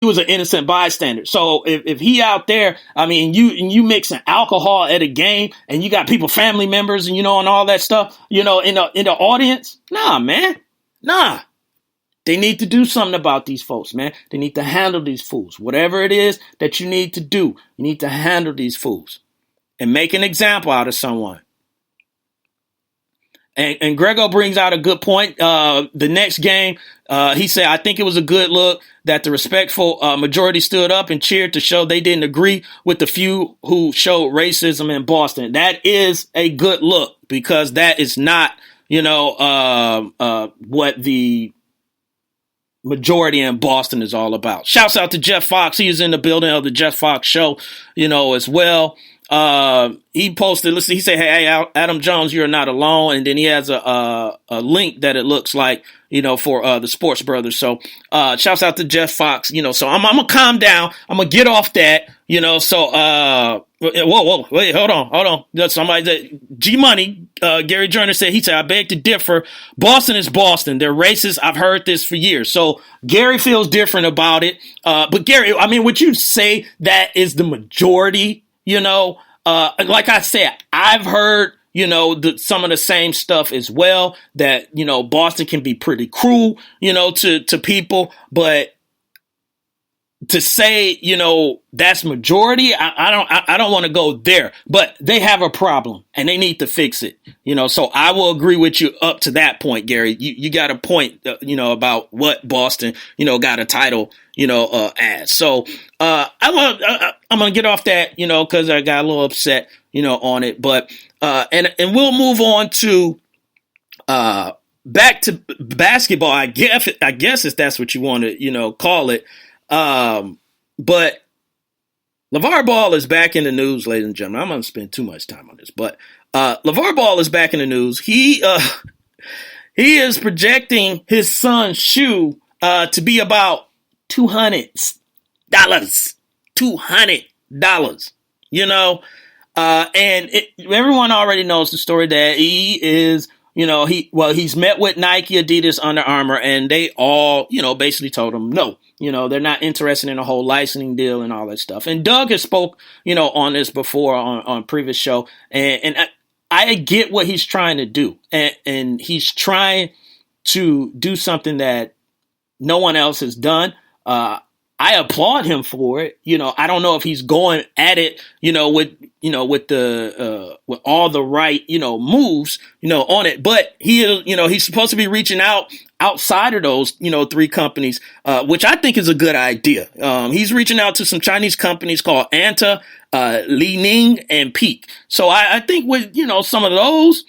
he was an innocent bystander. So if he out there, I mean, you mixing alcohol at a game and you got people, family members, and and all that stuff, in the audience. Nah, man, nah. They need to do something about these folks, man. They need to handle these fools. Whatever it is that you need to do, you need to handle these fools and make an example out of someone. And Grego brings out a good point. The next game, he said, I think it was a good look that the respectful majority stood up and cheered to show they didn't agree with the few who showed racism in Boston. That is a good look, because that is not, what the majority in Boston is all about. Shouts out to Jeff Fox. He is in the building of the Jeff Fox show, as well. He posted, listen, he said, hey, Adam Jones, you're not alone. And then he has a link that it looks like, for the Sports Brothers. So shouts out to Jeff Fox, so I'm going to calm down. I'm going to get off that, so whoa, wait, hold on. Somebody said, G Money, Gary Joyner said, he said, I beg to differ. Boston is Boston. They're racist. I've heard this for years. So Gary feels different about it. But Gary, I mean, would you say that is the majority? Like I said, I've heard, some of the same stuff as well, that, Boston can be pretty cruel, to people, but to say, that's majority, I don't want to go there, but they have a problem and they need to fix it, so I will agree with you up to that point, Gary. You got a point, about what Boston, got a title, as. So, I'm going to get off that, cause I got a little upset, on it, but, and we'll move on to, back to basketball. I guess if that's what you want to, call it. But LeVar Ball is back in the news, ladies and gentlemen. I'm going to spend too much time on this, but, LeVar Ball is back in the news. He is projecting his son's shoe, to be about $200, and everyone already knows the story that he is, he's met with Nike, Adidas, Under Armour, and they all, basically told him no. They're not interested in a whole licensing deal and all that stuff. And Doug has spoke, on this before on previous show. And I get what he's trying to do. And he's trying to do something that no one else has done. I applaud him for it. I don't know if he's going at it, with all the right, moves, on it, but he's supposed to be reaching outside of those, three companies, which I think is a good idea. He's reaching out to some Chinese companies called Anta, Li Ning, and Peak. So I think with, some of those,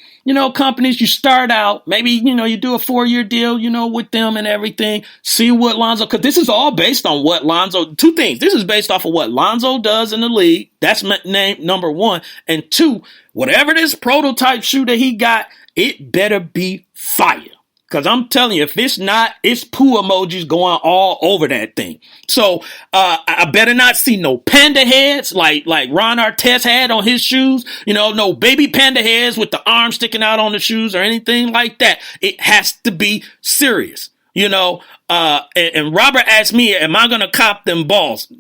companies, you start out, maybe, you do a 4-year deal, with them and everything, see what Lonzo, cause this is all based on what Lonzo, two things. This is based off of what Lonzo does in the league. That's number one. And two, whatever this prototype shoe that he got, it better be fire. Cause I'm telling you, if it's not, it's poo emojis going all over that thing. So, I better not see no panda heads like Ron Artest had on his shoes. No baby panda heads with the arm sticking out on the shoes or anything like that. It has to be serious, and Robert asked me, am I going to cop them balls?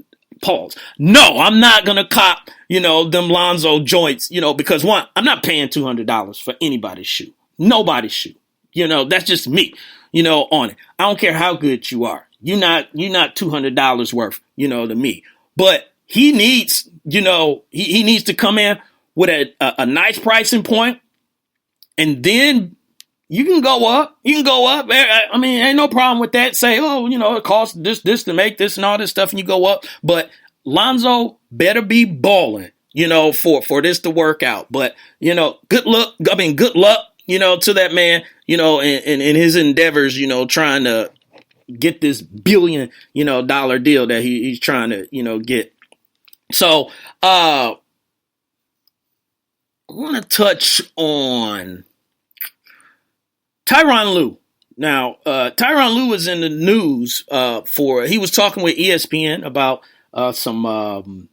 Pause. No, I'm not going to cop, them Lonzo joints, because one, I'm not paying $200 for anybody's shoe, nobody's shoe. That's just me, on it. I don't care how good you are. You're not $200 worth, to me. But he needs, he needs to come in with a nice pricing point, and then you can go up. I mean, ain't no problem with that. Say, it costs this to make this and all this stuff, and you go up. But Lonzo better be balling, for this to work out. But, good luck, to that man, in his endeavors, trying to get this $1 billion, dollar deal that he's trying to, get. So, I want to touch on Tyron Lue. Now, Tyron Lue was in the news, he was talking with ESPN about, some,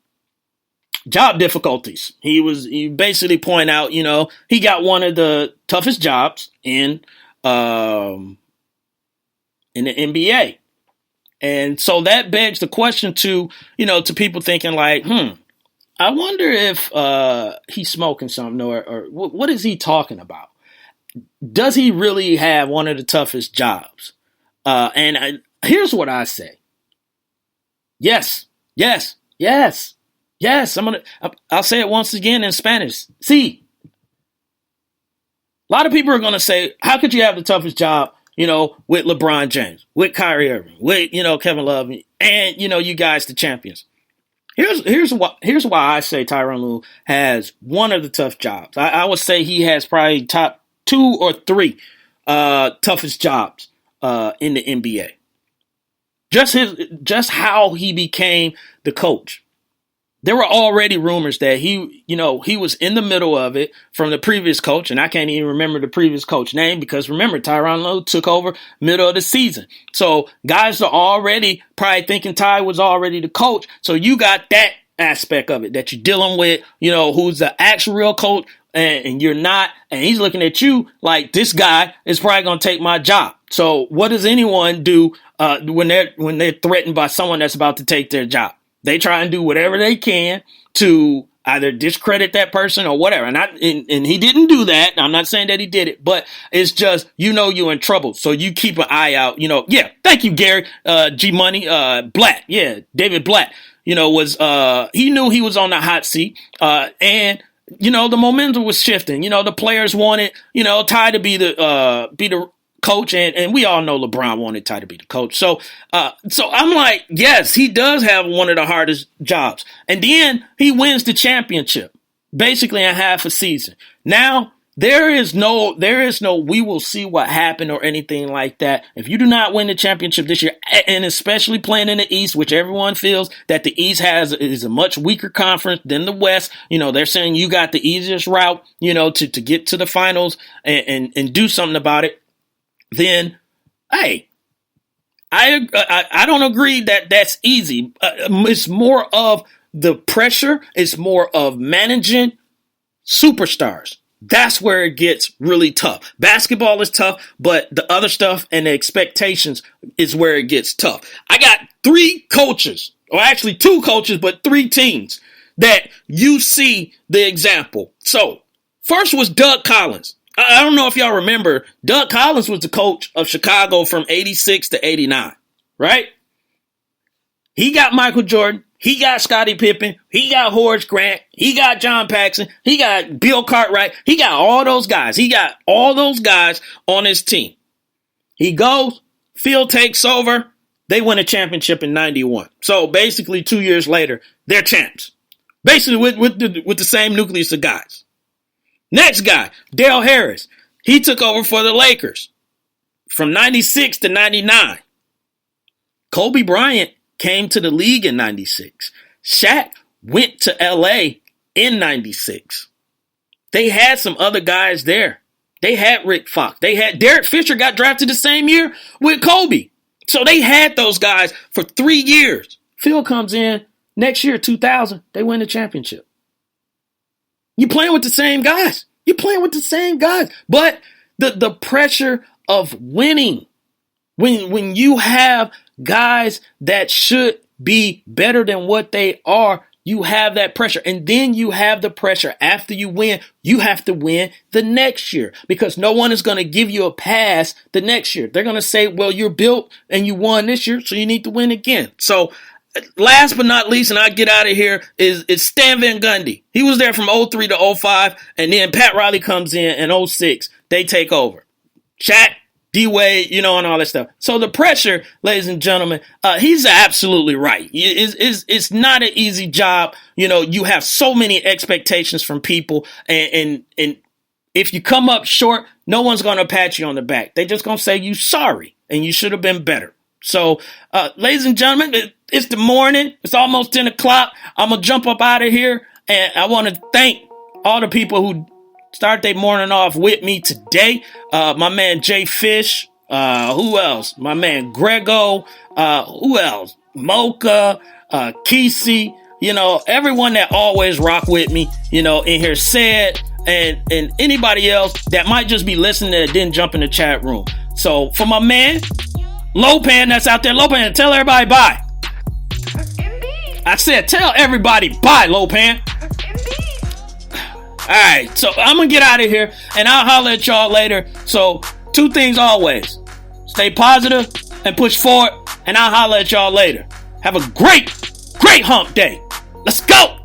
job difficulties. He basically point out, he got one of the toughest jobs in the NBA. And so that begs the question to people thinking like, I wonder if he's smoking something or what is he talking about? Does he really have one of the toughest jobs? Here's what I say. Yes. I'll say it once again in Spanish. Sí. A lot of people are going to say, how could you have the toughest job, with LeBron James, with Kyrie Irving, with, Kevin Love, and, you guys, the champions. Here's why I say Tyron Lue has one of the tough jobs. I would say he has probably top 2 or 3 toughest jobs in the NBA. Just how he became the coach. There were already rumors that he was in the middle of it from the previous coach, and I can't even remember the previous coach name because remember, Tyron Lue took over middle of the season. So guys are already probably thinking Ty was already the coach. So you got that aspect of it that you're dealing with, who's the actual real coach and you're not, and he's looking at you like this guy is probably going to take my job. So what does anyone do when they're threatened by someone that's about to take their job? They try and do whatever they can to either discredit that person or whatever. And he didn't do that. I'm not saying that he did it, but it's just, you're in trouble. So you keep an eye out, Yeah. Thank you, Gary. G Money, Black. Yeah. David Black, he knew he was on the hot seat. And the momentum was shifting. The players wanted, Ty to be the coach, and we all know LeBron wanted Ty to be the coach. So I'm like, yes, he does have one of the hardest jobs. And then he wins the championship, basically in half a season. Now, there is no we will see what happened or anything like that. If you do not win the championship this year, and especially playing in the East, which everyone feels that the East is a much weaker conference than the West, they're saying you got the easiest route, to get to the finals and do something about it. Then, hey, I don't agree that that's easy. It's more of the pressure. It's more of managing superstars. That's where it gets really tough. Basketball is tough, but the other stuff and the expectations is where it gets tough. I got 3 coaches, or actually 2 coaches, but 3 teams that you see the example. So, first was Doug Collins. I don't know if y'all remember, Doug Collins was the coach of Chicago from 86 to 89, right? He got Michael Jordan. He got Scottie Pippen. He got Horace Grant. He got John Paxson. He got Bill Cartwright. He got all those guys. He got all those guys on his team. He goes, Phil takes over. They win a championship in 91. So basically 2 years later, they're champs. Basically with the same nucleus of guys. Next guy, Dale Harris. He took over for the Lakers from 96 to 99. Kobe Bryant came to the league in 96. Shaq went to LA in 96. They had some other guys there. They had Rick Fox. They had Derek Fisher got drafted the same year with Kobe. So they had those guys for 3 years. Phil comes in next year, 2000. They win the championship. You're playing with the same guys. But the pressure of winning, when you have guys that should be better than what they are, you have that pressure. And then you have the pressure after you win. You have to win the next year because no one is going to give you a pass the next year. They're going to say, well, you're built and you won this year, so you need to win again. So last but not least, and I get out of here, is Stan Van Gundy. He was there from 03 to 05, and then Pat Riley comes in 06. They take over. Shaq, D-Wade, and all that stuff. So the pressure, ladies and gentlemen, he's absolutely right. It's not an easy job. You have so many expectations from people, and if you come up short, no one's going to pat you on the back. They're just going to say you sorry, and you should have been better. So, ladies and gentlemen, it's the morning. It's almost 10 o'clock. I'm going to jump up out of here. And I want to thank all the people who start their morning off with me today. My man Jay Fish. Who else? My man Grego. Who else? Mocha. Kesey. Everyone that always rock with me, in here said. And anybody else that might just be listening that didn't jump in the chat room. So for my man, Lopan that's out there. Lopan, tell everybody bye. I said tell everybody bye, Lopan. Alright, so I'm going to get out of here, and I'll holler at y'all later. So, 2 things always. Stay positive and push forward, and I'll holler at y'all later. Have a great hump day. Let's go!